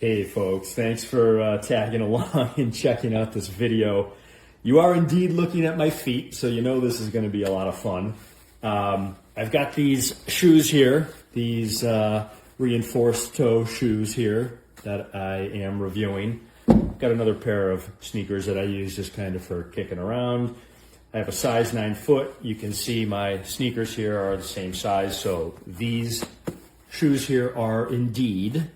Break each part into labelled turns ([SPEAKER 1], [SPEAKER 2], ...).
[SPEAKER 1] Hey folks, thanks for tagging along and checking out this video. You are indeed looking at my feet, so you know this is going to be a lot of fun. I've got these shoes here, these reinforced toe shoes here that I am reviewing. Got another pair of sneakers that I use just kind of for kicking around. I have a size 9 foot. You can see my sneakers here are the same size, so these shoes here are indeed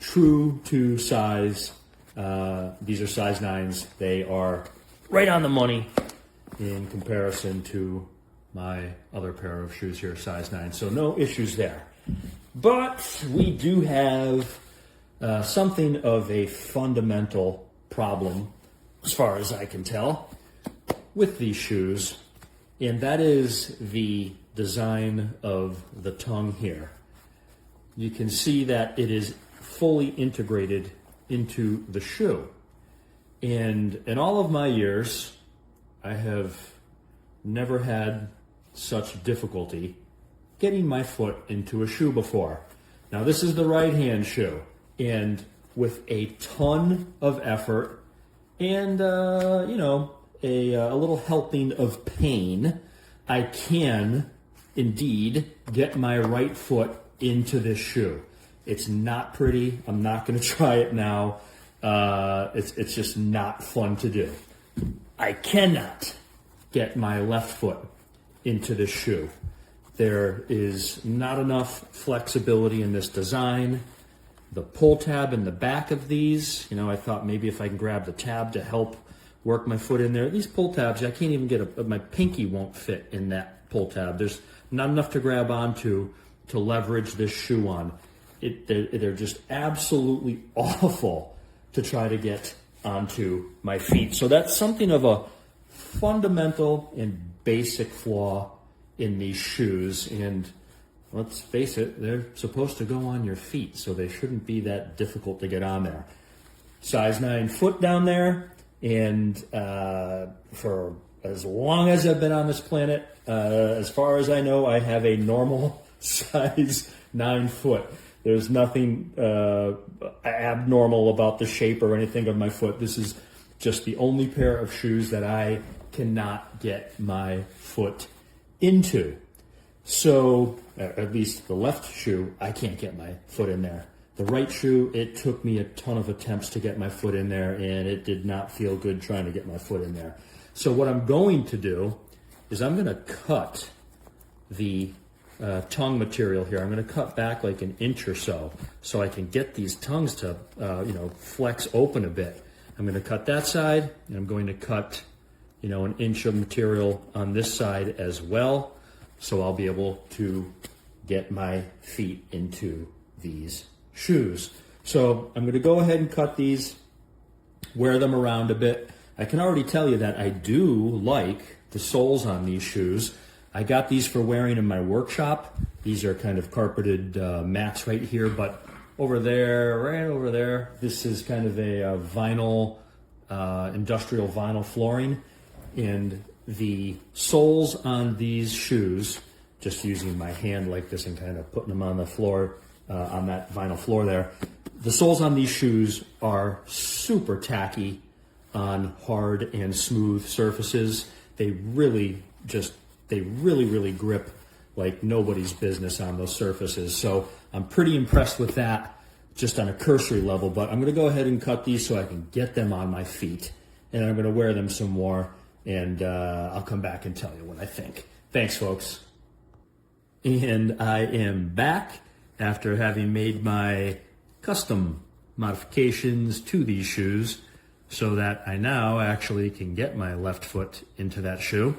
[SPEAKER 1] true to size. These are size 9s. They are right on the money in comparison to my other pair of shoes here, size 9. So no issues there. But we do have something of a fundamental problem, as far as I can tell, with these shoes, and that is the design of the tongue here. You can see that it is fully integrated into the shoe. And in all of my years, I have never had such difficulty getting my foot into a shoe before. Now this is the right hand shoe, and with a ton of effort and a little helping of pain, I can indeed get my right foot into this shoe. It's not pretty. I'm not going to try it now. It's just not fun to do. I cannot get my left foot into this shoe. There is not enough flexibility in this design. The pull tab in the back of these, I thought maybe if I can grab the tab to help work my foot in there. These pull tabs, I can't even get my pinky won't fit in that pull tab. There's not enough to grab onto to leverage this shoe on. They're just absolutely awful to try to get onto my feet. So that's something of a fundamental and basic flaw in these shoes. And let's face it, they're supposed to go on your feet, so they shouldn't be that difficult to get on there. Size 9 foot down there, and for as long as I've been on this planet, as far as I know, I have a normal size 9 foot. There's nothing abnormal about the shape or anything of my foot. This is just the only pair of shoes that I cannot get my foot into. So, at least the left shoe, I can't get my foot in there. The right shoe, it took me a ton of attempts to get my foot in there, and it did not feel good trying to get my foot in there. So what I'm going to do is I'm going to cut the tongue material here. I'm going to cut back like an inch or so I can get these tongues to flex open a bit. I'm going to cut that side, and I'm going to cut an inch of material on this side as well, so I'll be able to get my feet into these shoes. So I'm going to go ahead and cut these, wear them around a bit. I can already tell you that I do like the soles on these shoes. I got these for wearing in my workshop. These are kind of carpeted mats right here, but over there, right over there, this is kind of a vinyl, industrial vinyl flooring. And the soles on these shoes, just using my hand like this and kind of putting them on the floor, on that vinyl floor there, the soles on these shoes are super tacky on hard and smooth surfaces. They really grip like nobody's business on those surfaces. So I'm pretty impressed with that just on a cursory level, but I'm going to go ahead and cut these so I can get them on my feet, and I'm going to wear them some more, and I'll come back and tell you what I think. Thanks, folks. And I am back after having made my custom modifications to these shoes so that I now actually can get my left foot into that shoe.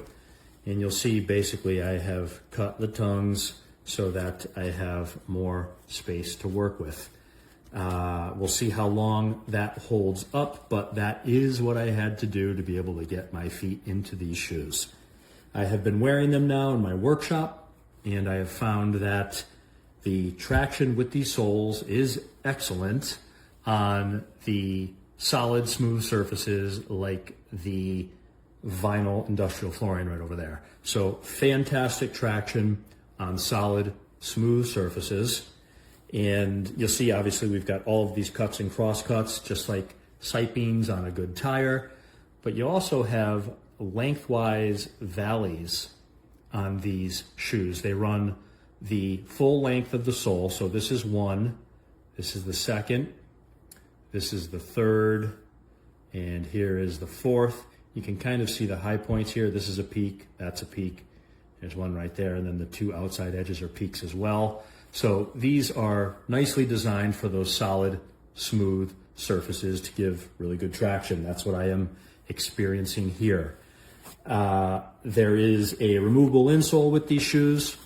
[SPEAKER 1] And you'll see basically I have cut the tongues so that I have more space to work with. We'll see how long that holds up, but that is what I had to do to be able to get my feet into these shoes. I have been wearing them now in my workshop, and I have found that the traction with these soles is excellent on the solid, smooth surfaces like the vinyl industrial flooring right over there. So fantastic traction on solid, smooth surfaces. And you'll see, obviously, we've got all of these cuts and cross cuts, just like sight beams on a good tire. But you also have lengthwise valleys on these shoes. They run the full length of the sole. So this is one, this is the second, this is the third, and here is the fourth. You can kind of see the high points here. This is a peak, that's a peak. There's one right there, and then the two outside edges are peaks as well. So these are nicely designed for those solid, smooth surfaces to give really good traction. That's what I am experiencing here. There is a removable insole with these shoes.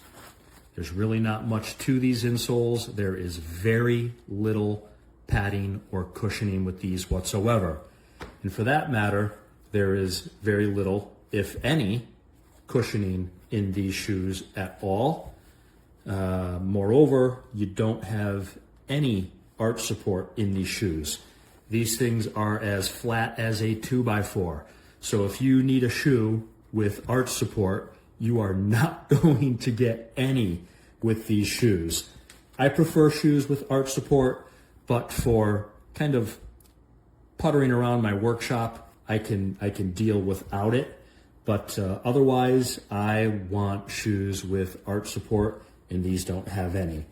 [SPEAKER 1] There's really not much to these insoles. There is very little padding or cushioning with these whatsoever. And for that matter, there is very little, if any, cushioning in these shoes at all. Moreover, you don't have any arch support in these shoes. These things are as flat as a 2x4. So if you need a shoe with arch support, you are not going to get any with these shoes. I prefer shoes with arch support, but for kind of puttering around my workshop, I can deal without it. But otherwise, I want shoes with arch support, and these don't have any.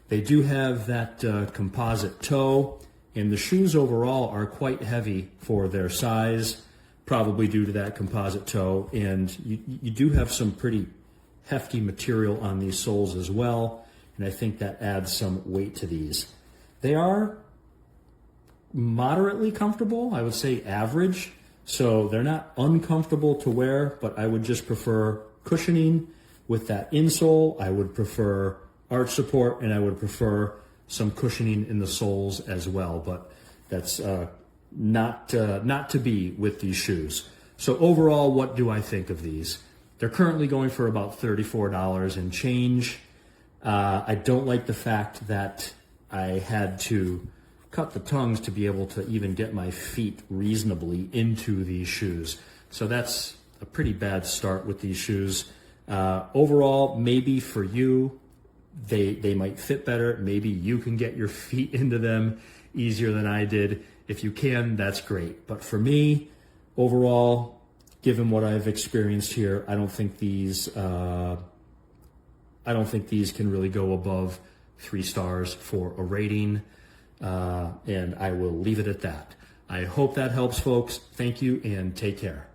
[SPEAKER 1] They do have that composite toe, and the shoes overall are quite heavy for their size, probably due to that composite toe. And you do have some pretty hefty material on these soles as well, and I think that adds some weight to these. They are moderately comfortable, I would say average. So they're not uncomfortable to wear, but I would just prefer cushioning with that insole. I would prefer arch support, and I would prefer some cushioning in the soles as well. But that's not to be with these shoes. So overall, what do I think of these? They're currently going for about $34 and change. I don't like the fact that I had to cut the tongues to be able to even get my feet reasonably into these shoes. So that's a pretty bad start with these shoes. Overall, maybe for you, they might fit better. Maybe you can get your feet into them easier than I did. If you can, that's great. But for me, overall, given what I've experienced here, I don't think these can really go above 3 stars for a rating. And I will leave it at that. I hope that helps, folks. Thank you and take care.